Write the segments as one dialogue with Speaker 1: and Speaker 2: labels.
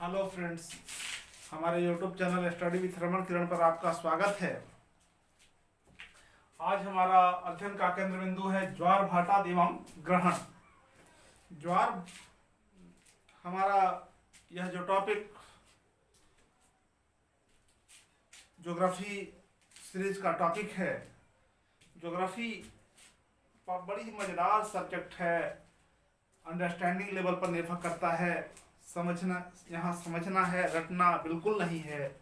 Speaker 1: Hello friends, हमारे YouTube channel study with Raman Kiran पर आपका स्वागत है। आज हमारा अध्ययन का केंद्र बिंदु है ज्वार भाटा एवं ग्रहण। ज्वार हमारा यह जो टॉपिक ज्योग्राफी सीरीज का टॉपिक है। ज्योग्राफी बड़ी मजेदार सब्जेक्ट है, अंडरस्टैंडिंग लेवल पर निर्भर करता है। समझना है, रटना बिल्कुल नहीं है।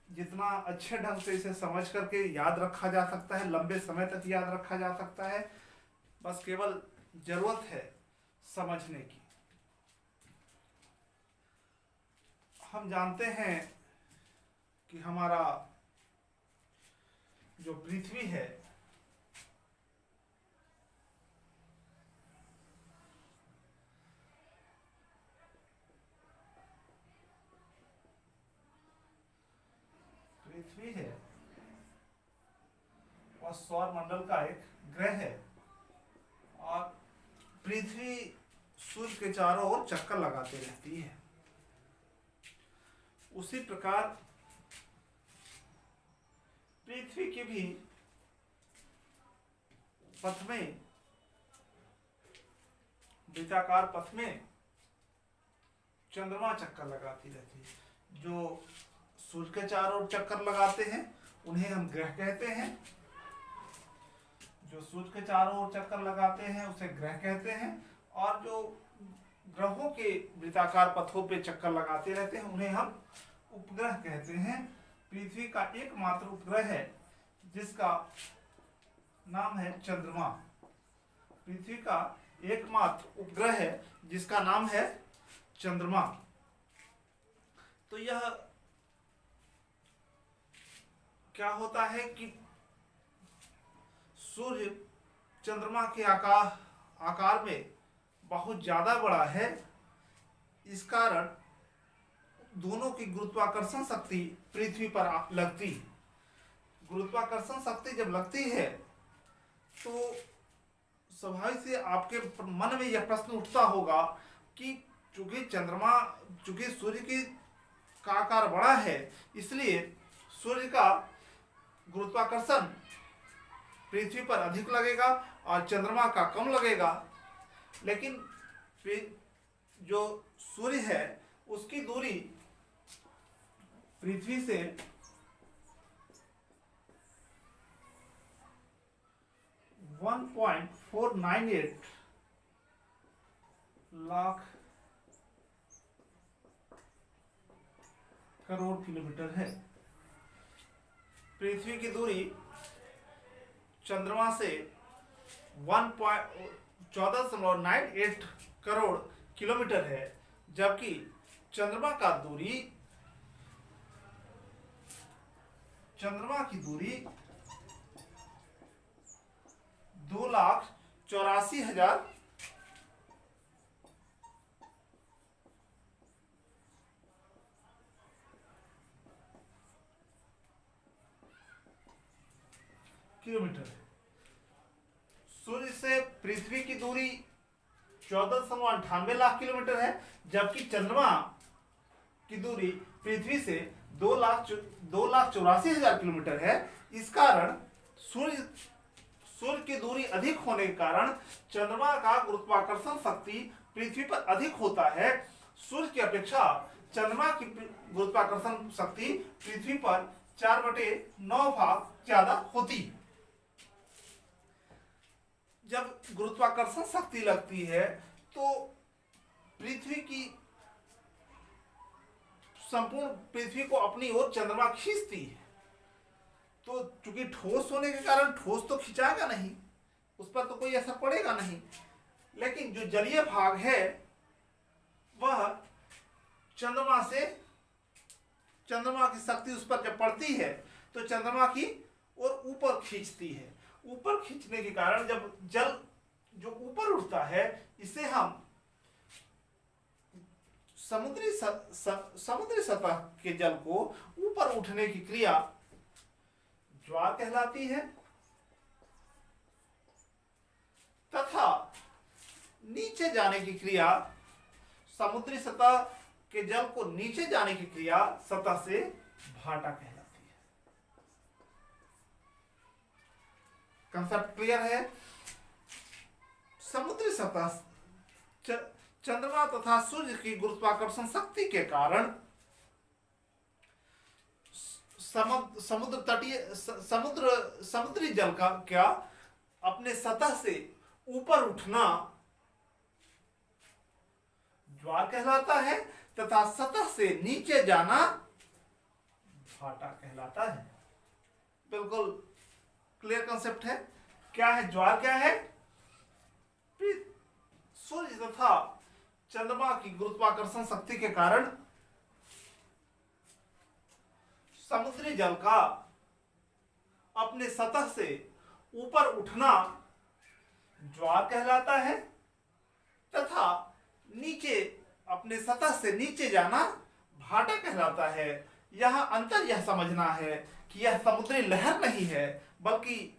Speaker 1: जितना अच्छे ढंग से इसे समझ करके याद रखा जा सकता है, लंबे समय तक याद रखा जा सकता है, बस केवल जरूरत है समझने की। हम जानते हैं कि हमारा जो पृथ्वी है वह सौर मंडल का एक ग्रह है और पृथ्वी सूर्य के चारों ओर चक्कर लगाते रहती है। उसी प्रकार पृथ्वी की भी पथ में, वृत्ताकार पथ में चंद्रमा चक्कर लगाती रहती है। जो सूर्य के चारों ओर चक्कर लगाते हैं उन्हें हम ग्रह कहते हैं। जो सूर्य के चारों ओर चक्कर लगाते हैं उसे ग्रह कहते हैं, और जो ग्रहों के वृत्ताकार पथों पे चक्कर लगाते रहते हैं उन्हें हम उपग्रह कहते हैं। पृथ्वी का एकमात्र उपग्रह है जिसका नाम है चंद्रमा। पृथ्वी का एकमात्र उपग्रह है जिसका नाम है चंद्रमा। तो यह क्या होता है कि सूर्य चंद्रमा के आकार में बहुत ज्यादा बड़ा है। इस कारण दोनों की गुरुत्वाकर्षण शक्ति पृथ्वी पर लगती। गुरुत्वाकर्षण शक्ति जब लगती है तो स्वाभाविक से आपके मन में यह प्रश्न उठता होगा कि चूंकि सूर्य का आकार बड़ा है, इसलिए सूर्य का गुरुत्वाकर्षण पृथ्वी पर अधिक लगेगा और चंद्रमा का कम लगेगा। लेकिन जो सूर्य है उसकी दूरी पृथ्वी से 1.498 लाख करोड़ किलोमीटर है। पृथ्वी की दूरी चंद्रमा से 14.98 करोड़ किलोमीटर है, जबकि चंद्रमा की दूरी 2,84,000 किलोमीटर है। सूर्य से पृथ्वी की दूरी 1498 लाख किलोमीटर है, जबकि चंद्रमा की दूरी पृथ्वी से 2,84,000 किलोमीटर है। इस कारण सूर्य की दूरी अधिक होने के कारण चंद्रमा का गुरुत्वाकर्षण शक्ति पृथ्वी पर अधिक होता है। सूर्य की अपेक्षा चंद्रमा की गुरुत्वाकर्षण शक्ति पृथ्वी पर 4/9 भाग ज्यादा होती है। जब गुरुत्वाकर्षण शक्ति लगती है तो संपूर्ण पृथ्वी को अपनी ओर चंद्रमा खींचती है। तो चूंकि ठोस होने के कारण ठोस तो खिंचाएगा नहीं, उस पर तो कोई असर पड़ेगा नहीं। लेकिन जो जलीय भाग है वह चंद्रमा की शक्ति उस पर जब पड़ती है तो चंद्रमा की ओर ऊपर खींचती है। ऊपर खींचने के कारण जब जल जो ऊपर उठता है, इसे हम समुद्री सतह के जल को ऊपर उठने की क्रिया ज्वार कहलाती है, तथा नीचे जाने की क्रिया समुद्री सतह के जल को नीचे जाने की क्रिया सतह से भाटा कहलाती है। कंसेप्ट क्लियर है? समुद्री सतह चंद्रमा तथा सूर्य की गुरुत्वाकर्षण शक्ति के कारण समुद्र तटीय समुद्री जल का क्या अपने सतह से ऊपर उठना ज्वार कहलाता है तथा सतह से नीचे जाना भाटा कहलाता है। बिल्कुल क्लियर कंसेप्ट है। क्या है ज्वार? क्या है? सूर्य तथा चंद्रमा की गुरुत्वाकर्षण शक्ति के कारण समुद्री जल का अपने सतह से ऊपर उठना ज्वार कहलाता है तथा नीचे अपने सतह से नीचे जाना भाटा कहलाता है। यह अंतर यह समझना है कि यह समुद्री लहर नहीं है, बल्कि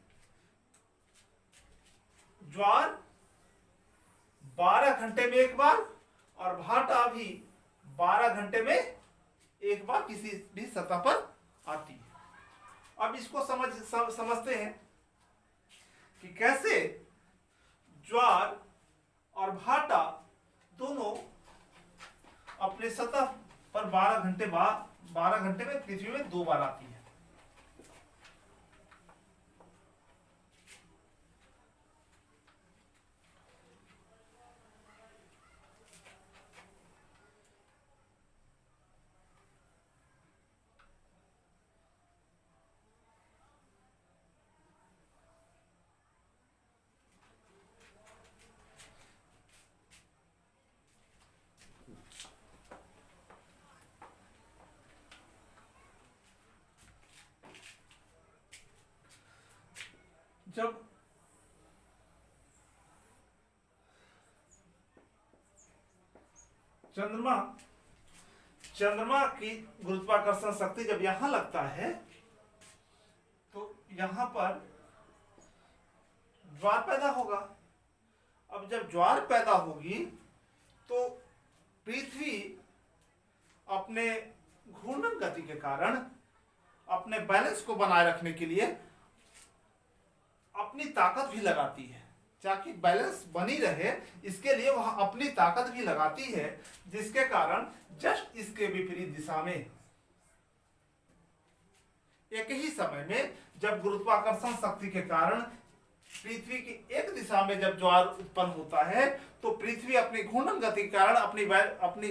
Speaker 1: ज्वार 12 घंटे में एक बार और भाटा भी 12 घंटे में एक बार किसी भी सतह पर आती है। अब इसको समझते हैं कि कैसे ज्वार और भाटा दोनों अपने सतह पर 12 घंटे में पृथ्वी में 2 बार आती है। जब चंद्रमा की गुरुत्वाकर्षण शक्ति जब यहां लगता है तो यहां पर ज्वार पैदा होगा। अब जब ज्वार पैदा होगी तो पृथ्वी अपने घूर्णन गति के कारण अपने बैलेंस को बनाए रखने के लिए अपनी ताकत भी लगाती है। ताकि बैलेंस बनी रहे इसके लिए वह अपनी ताकत भी लगाती है, जिसके कारण जस्ट इसके विपरीत दिशा में एक ही समय में जब गुरुत्वाकर्षण शक्ति के कारण पृथ्वी की एक दिशा में जब ज्वार उत्पन्न होता है तो पृथ्वी अपनी घूर्णन गति के कारण अपनी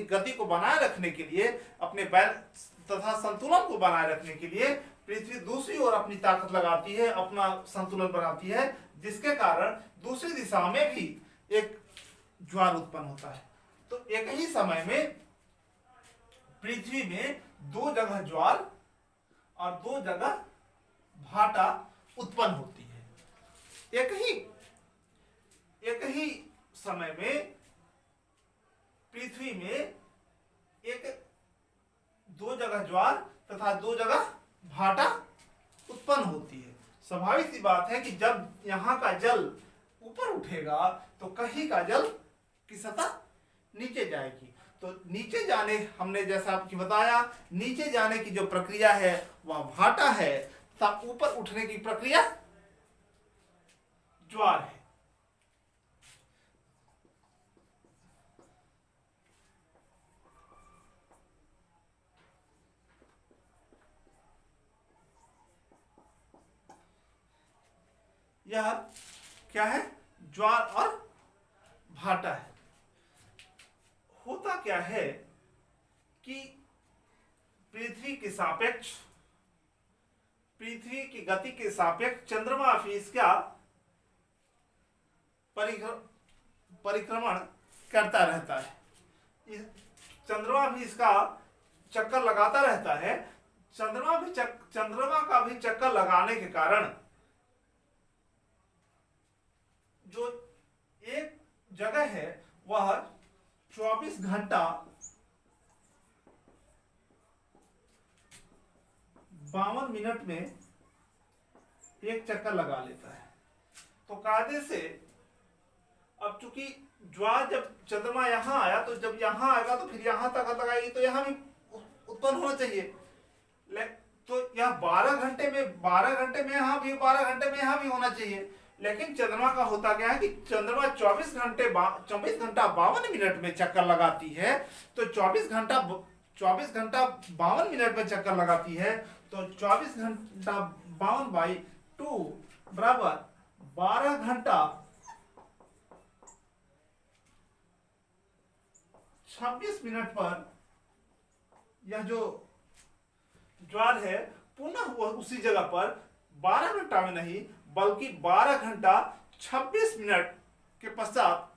Speaker 1: गति को बनाए रखने के लिए, अपने बैलेंस तथा संतुलन को बनाए रखने के लिए पृथ्वी दूसरी ओर अपनी ताकत लगाती है, अपना संतुलन बनाती है, जिसके कारण दूसरी दिशा में भी एक ज्वार उत्पन्न होता है। तो एक ही समय में पृथ्वी में 2 जगह ज्वार और 2 जगह भाटा उत्पन्न होती है। एक ही समय में पृथ्वी में 2 जगह ज्वार तथा 2 जगह भाटा उत्पन्न होती है। स्वाभाविक सी बात है कि जब यहाँ का जल ऊपर उठेगा तो कहीं का जल की सतह नीचे जाएगी। तो नीचे जाने, हमने जैसा आपको बताया, नीचे जाने की जो प्रक्रिया है वह भाटा है तथा ऊपर उठने की प्रक्रिया ज्वार है। यह क्या है? ज्वार और भाटा है। होता क्या है कि पृथ्वी के सापेक्ष, पृथ्वी की गति के सापेक्ष चंद्रमा भी इसका परिक्रमण करता रहता है। चंद्रमा भी इसका चक्कर लगाता रहता है। चंद्रमा का भी चक्कर लगाने के कारण जो एक जगह है वह 24 घंटा 52 मिनट में एक चक्कर लगा लेता है। तो कायदे से अब चूंकि ज्वार जब चंद्रमा यहाँ आया तो जब यहाँ आएगा तो फिर यहाँ तक लगाएगी तो यहाँ भी उत्पन्न होना चाहिए। तो यह 12 घंटे में यहाँ भी, 12 घंटे में यहाँ भी होना चाहिए। लेकिन चंद्रमा का होता क्या है कि चंद्रमा 24 घंटा 52 मिनट में चक्कर लगाती है। तो 24 घंटा 52 मिनट में चक्कर लगाती है। तो 24 घंटा 52/2 बराबर 12 घंटा 26 मिनट पर यह जो ज्वार है पुनः उसी जगह पर 12 घंटा में नहीं बल्कि 12 घंटा 26 मिनट के पश्चात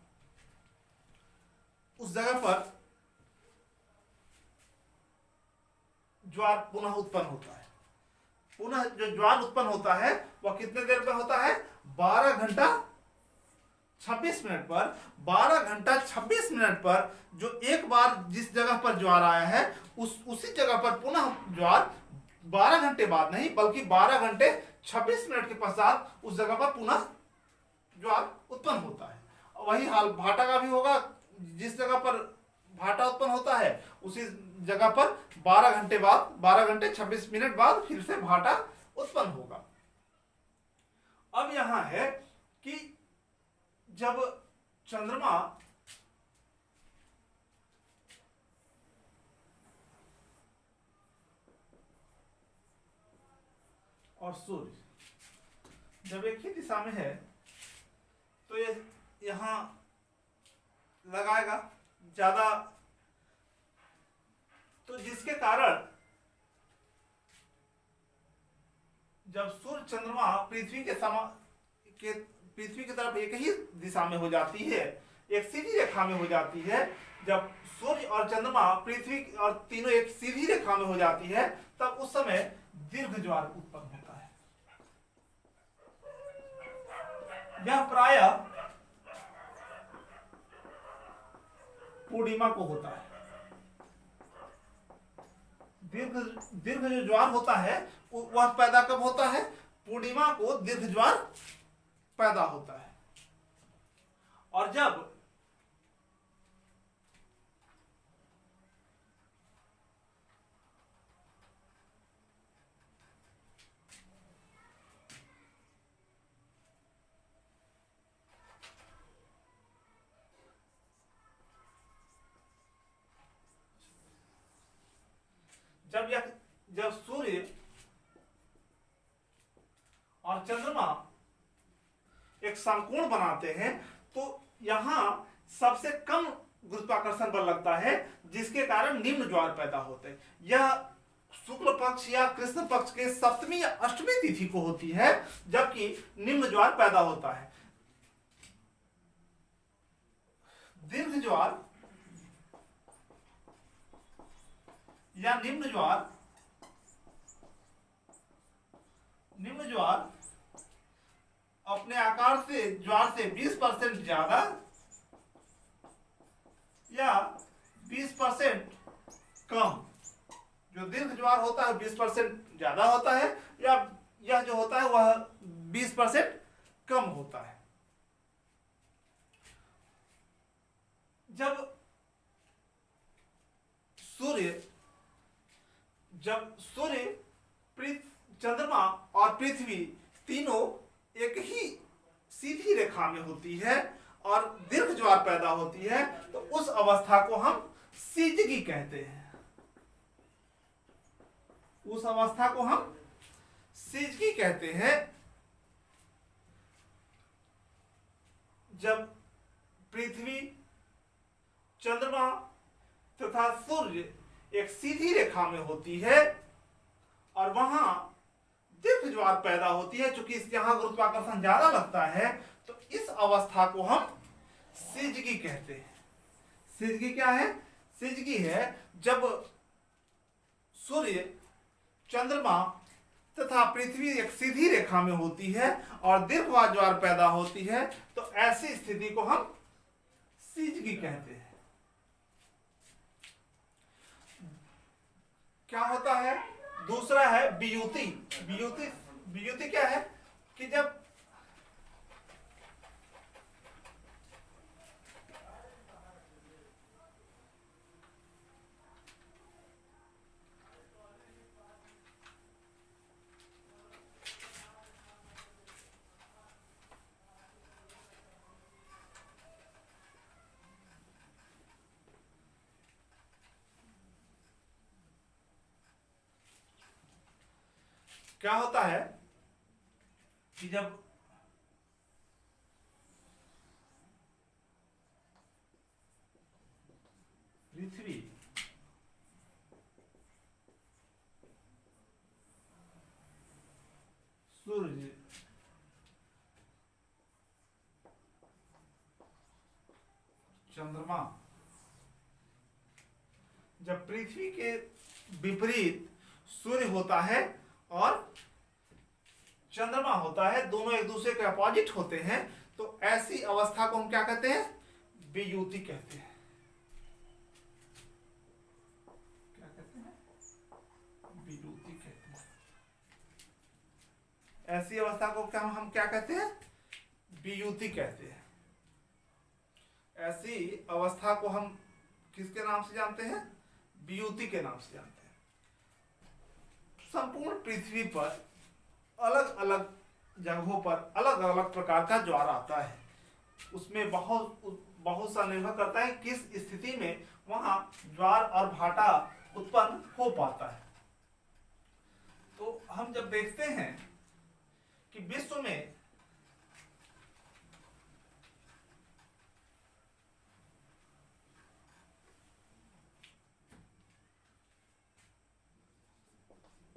Speaker 1: उस जगह पर ज्वार पुनः उत्पन्न होता है। पुनः जो ज्वार उत्पन्न होता है वह कितने देर में होता है? 12 घंटा 26 मिनट पर। 12 घंटा 26 मिनट पर जो एक बार जिस जगह पर ज्वार आया है उसी जगह पर पुनः ज्वार 12 घंटे बाद नहीं बल्कि 12 घंटे 26 मिनट के पश्चात उस जगह पर पुनः ज्वार उत्पन्न होता है। वही हाल भाटा का भी होगा। जिस जगह पर भाटा उत्पन्न होता है उसी जगह पर 12 घंटे बाद, 12 घंटे 26 मिनट बाद फिर से भाटा उत्पन्न होगा। अब यहां है कि जब चंद्रमा और सूर्य जब एक ही दिशा में है तो ये यहां लगाएगा ज्यादा, तो जिसके कारण जब सूर्य चंद्रमा पृथ्वी की तरफ एक ही दिशा में हो जाती है, एक सीधी रेखा में हो जाती है, जब सूर्य और चंद्रमा पृथ्वी और तीनों एक सीधी रेखा में हो जाती है तब उस समय दीर्घ ज्वार उत्पन्न होता है। यह प्रायः पूर्णिमा को होता है। दीर्घ जो ज्वार होता है वह पैदा कब होता है? पूर्णिमा को दीर्घ ज्वार पैदा होता है। और जब जब सूर्य और चंद्रमा एक समकोण बनाते हैं तो यहां सबसे कम गुरुत्वाकर्षण बल लगता है जिसके कारण निम्न ज्वार पैदा होते हैं। यह शुक्ल पक्ष या कृष्ण पक्ष के सप्तमी या अष्टमी तिथि को होती है जबकि निम्न ज्वार पैदा होता है। दीर्घ ज्वार या निम्न ज्वार अपने आकार से ज्वार से 20% ज्यादा या 20% कम, जो दीर्घ ज्वार होता है 20% ज्यादा होता है या यह जो होता है वह 20% कम होता है। जब सूर्य चंद्रमा और पृथ्वी तीनों एक ही सीधी रेखा में होती है और दीर्घ ज्वार पैदा होती है तो उस अवस्था को हम सिजगी कहते हैं। उस अवस्था को हम सिजगी कहते हैं जब पृथ्वी, चंद्रमा तथा सूर्य एक सीधी रेखा में होती है और वहां दीर्घ ज्वार पैदा होती है। चूंकि यहां गुरुत्वाकर्षण ज्यादा लगता है तो इस अवस्था को हम सिजगी कहते हैं। सिजगी क्या है? सिजगी है जब सूर्य, चंद्रमा तथा पृथ्वी एक सीधी रेखा में होती है और दीर्घ ज्वार पैदा होती है तो ऐसी स्थिति को हम सिजगी कहते हैं। क्या होता है? दूसरा है वियुति। वियुति क्या है कि जब क्या होता है कि जब पृथ्वी सूर्य चंद्रमा, जब पृथ्वी के विपरीत सूर्य होता है और चंद्रमा होता है, दोनों एक दूसरे के अपोजिट होते हैं, तो ऐसी अवस्था को हम क्या कहते हैं? वियुति कहते हैं। क्या कहते हैं? वियुति कहते हैं। ऐसी अवस्था को क्या हम क्या कहते हैं? वियुति कहते हैं। ऐसी अवस्था को हम किसके नाम से जानते हैं? वियुति के नाम से जानते हैं। संपूर्ण पृथ्वी पर अलग अलग जगहों पर अलग अलग प्रकार का ज्वार आता है। उसमें बहुत सा निर्भर करता है किस स्थिति में वहां ज्वार और भाटा उत्पन्न हो पाता है। तो हम जब देखते हैं कि विश्व में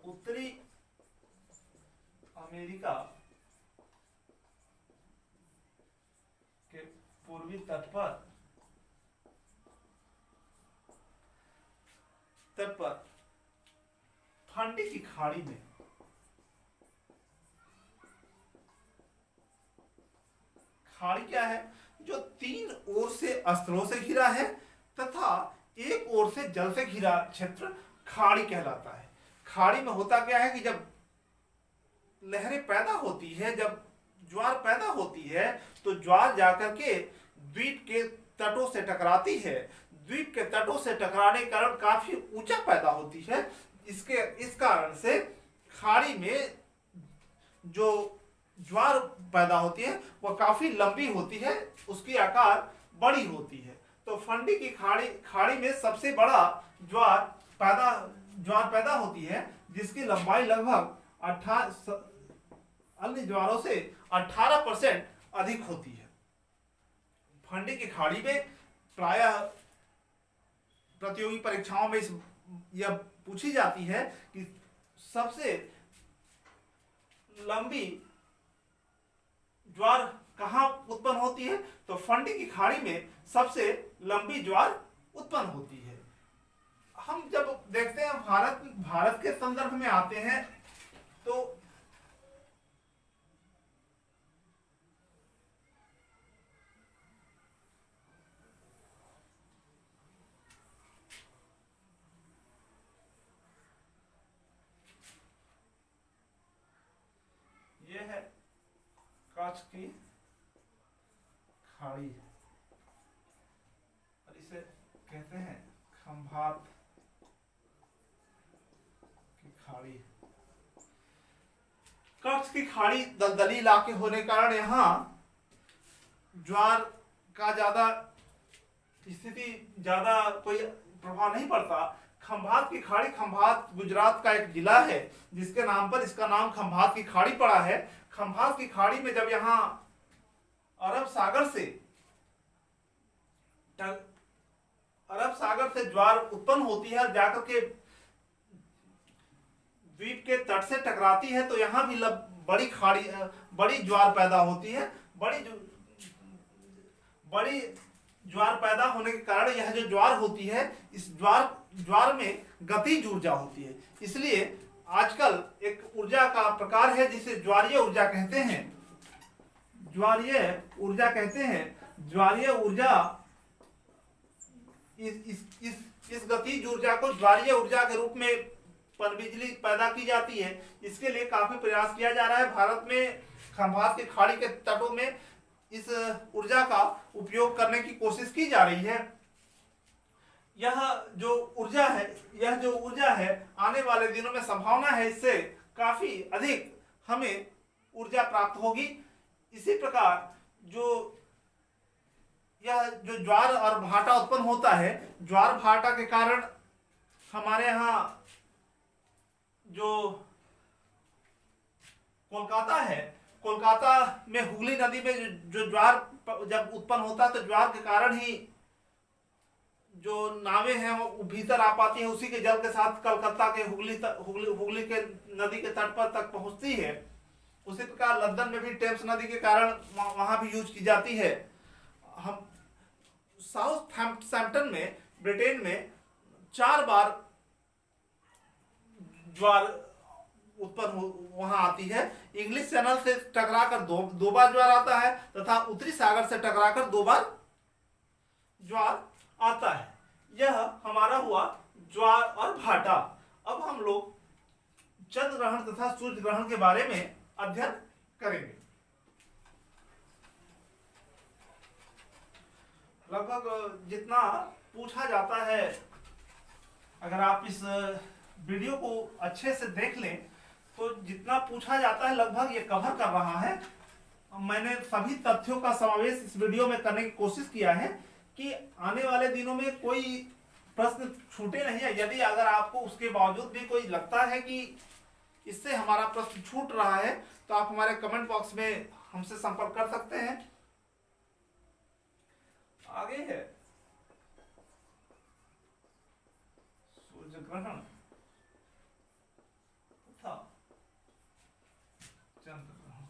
Speaker 1: उत्तरी अमेरिका के पूर्वी तट पर फंडी की खाड़ी में खाड़ी क्या है? जो 3 ओर से स्थलों से घिरा है तथा एक ओर से जल से घिरा क्षेत्र खाड़ी कहलाता है। खाड़ी में होता क्या है कि जब लहरें पैदा होती है, जब ज्वार पैदा होती है, तो ज्वार जाकर के द्वीप के तटों से टकराती है। द्वीप के तटों से टकराने के कारण काफी ऊंचा पैदा होती है। इस कारण से खाड़ी में जो ज्वार पैदा होती है वह काफी लंबी होती है, उसकी आकार बड़ी होती है। तो फंडी की खाड़ी में सबसे बड़ा ज्वार पैदा होती है, जिसकी लंबाई लगभग अन्य ज्वारों से 18% अधिक होती है। फंडी की खाड़ी में प्रायः प्रतियोगी परीक्षाओं में यह पूछी जाती है कि सबसे लंबी ज्वार कहाँ उत्पन्न होती है, तो फंडी की खाड़ी में सबसे लंबी ज्वार उत्पन्न होती है। हम जब देखते हैं भारत के संदर्भ में आते हैं तो यह है कच्छ की खाड़ी और इसे कहते हैं खंभात की खाड़ी। कच्छ की खाड़ी दलदली इलाके होने के कारण यहाँ ज्वार का ज्यादा कोई प्रभाव नहीं पड़ता। खंभात की खाड़ी, खंभात गुजरात का एक जिला है जिसके नाम पर इसका नाम खंभात की खाड़ी पड़ा है। खंभात की खाड़ी में जब यहाँ अरब सागर से ज्वार उत्पन्न होती है और जाकर के द्वीप के तट से टकराती है, तो यहाँ भी बड़ी ज्वार पैदा होती है। बड़ी ज्वार पैदा होने के कारण यह जो ज्वार होती है, इस ज्वार में गतिज ऊर्जा होती है। इसलिए आजकल एक ऊर्जा का प्रकार है जिसे ज्वारीय ऊर्जा कहते हैं। ज्वारीय ऊर्जा इस गतिज ऊर्जा को ज्वारीय ऊर्जा के रूप में पनबिजली पैदा की जाती है। इसके लिए काफी प्रयास किया जा रहा है। भारत में खंभात की खाड़ी के तटों में इस ऊर्जा का उपयोग करने की कोशिश की जा रही है। यह जो ऊर्जा है आने वाले दिनों में संभावना है इससे काफी अधिक हमें ऊर्जा प्राप्त होगी। इसी प्रकार यह जो ज्वार और भाटा उत्पन्न होता है, ज्वार भाटा के कारण हमारे यहाँ जो कोलकाता है, कोलकाता में हुगली नदी में जो ज्वार जब उत्पन्न होता है तो ज्वार के कारण ही जो नावें हैं वो भीतर आ पाती है, उसी के जल के साथ कलकत्ता के हुगली के नदी के तट पर तक पहुंचती है। उसी प्रकार लंदन में भी टेम्स नदी के कारण वहां भी यूज की जाती है। हम साउथहैम्पटन में ब्रिटेन में 4 बार ज्वार उत्पन्न वहां आती है। इंग्लिश चैनल से टकराकर दो बार ज्वार आता है तथा उत्तरी सागर से टकराकर 2 बार ज्वार आता है। यह हमारा हुआ ज्वार और भाटा। अब हम लोग चंद्र ग्रहण तथा सूर्य ग्रहण के बारे में अध्ययन करेंगे। लगभग जितना पूछा जाता है, अगर आप इस वीडियो को अच्छे से देख लें तो जितना पूछा जाता है लगभग ये कवर कर रहा है। मैंने सभी तथ्यों का समावेश इस वीडियो में करने की कोशिश किया है कि आने वाले दिनों में कोई प्रश्न छूटे नहीं है। यदि अगर आपको उसके बावजूद भी कोई लगता है कि इससे हमारा प्रश्न छूट रहा है तो आप हमारे कमेंट बॉक्स में हमसे संपर्क कर सकते हैं। आगे है सूर्य ग्रहण तथा चंद्र ग्रहण।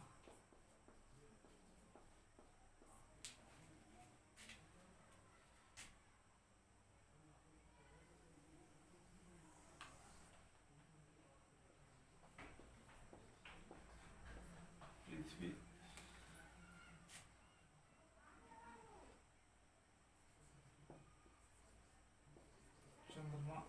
Speaker 1: पृथ्वी चंद्रमा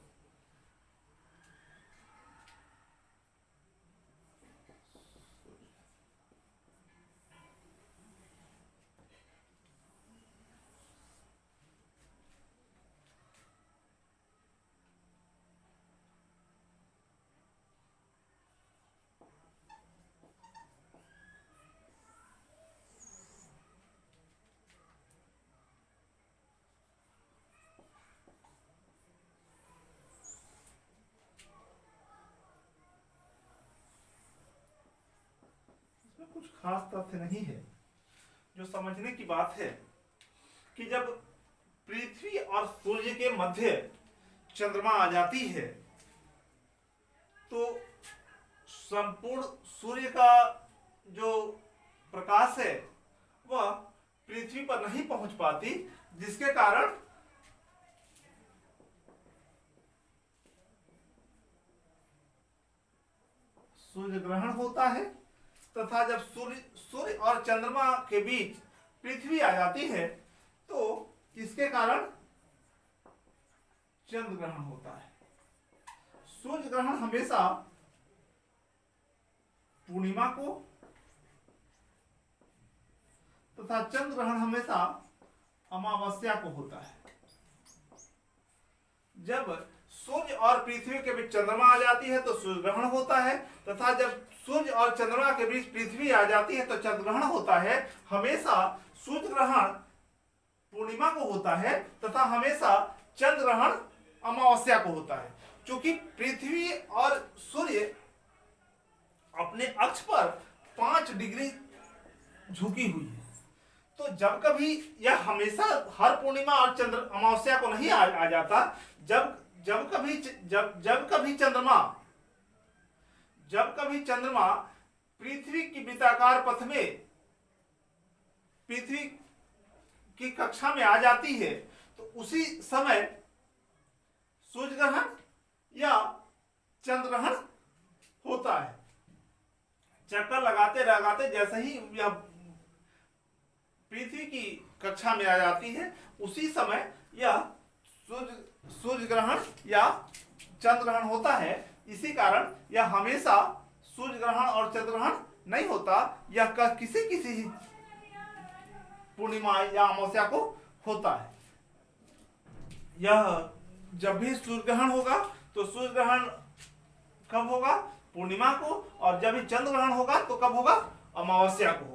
Speaker 1: कुछ खास तथ्य नहीं है। जो समझने की बात है कि जब पृथ्वी और सूर्य के मध्य चंद्रमा आ जाती है तो संपूर्ण सूर्य का जो प्रकाश है वह पृथ्वी पर नहीं पहुंच पाती, जिसके कारण सूर्य ग्रहण होता है। तथा जब सूर्य और चंद्रमा के बीच पृथ्वी आ जाती है तो इसके कारण चंद्र ग्रहण होता है। सूर्य ग्रहण हमेशा पूर्णिमा को तथा चंद्र ग्रहण हमेशा अमावस्या को होता है। जब सूर्य और पृथ्वी के बीच चंद्रमा आ जाती है तो सूर्य ग्रहण होता है, तथा जब सूर्य और चंद्रमा के बीच पृथ्वी आ जाती है तो चंद्र ग्रहण होता है। हमेशा सूर्य ग्रहण पूर्णिमा को होता है तथा हमेशा चंद्र ग्रहण अमावस्या को होता है। क्योंकि पृथ्वी और सूर्य अपने अक्ष पर 5 डिग्री झुकी हुई है, तो जब कभी यह हमेशा हर पूर्णिमा और चंद्र अमावस्या को नहीं आ जाता। जब कभी चंद्रमा पृथ्वी की वृत्ताकार पथ में पृथ्वी की कक्षा में आ जाती है तो उसी समय सूर्य ग्रहण या चंद्र ग्रहण होता है। चक्कर लगाते लगाते जैसे ही यह पृथ्वी की कक्षा में आ जाती है उसी समय यह सूर्य ग्रहण या चंद्र ग्रहण होता है। इसी कारण यह हमेशा सूर्य ग्रहण और चंद्र ग्रहण नहीं होता, यह किसी पूर्णिमा या अमावस्या को होता है। यह जब भी सूर्य ग्रहण होगा तो सूर्य ग्रहण कब होगा? पूर्णिमा को, और जब भी चंद्र ग्रहण होगा तो कब होगा? अमावस्या को।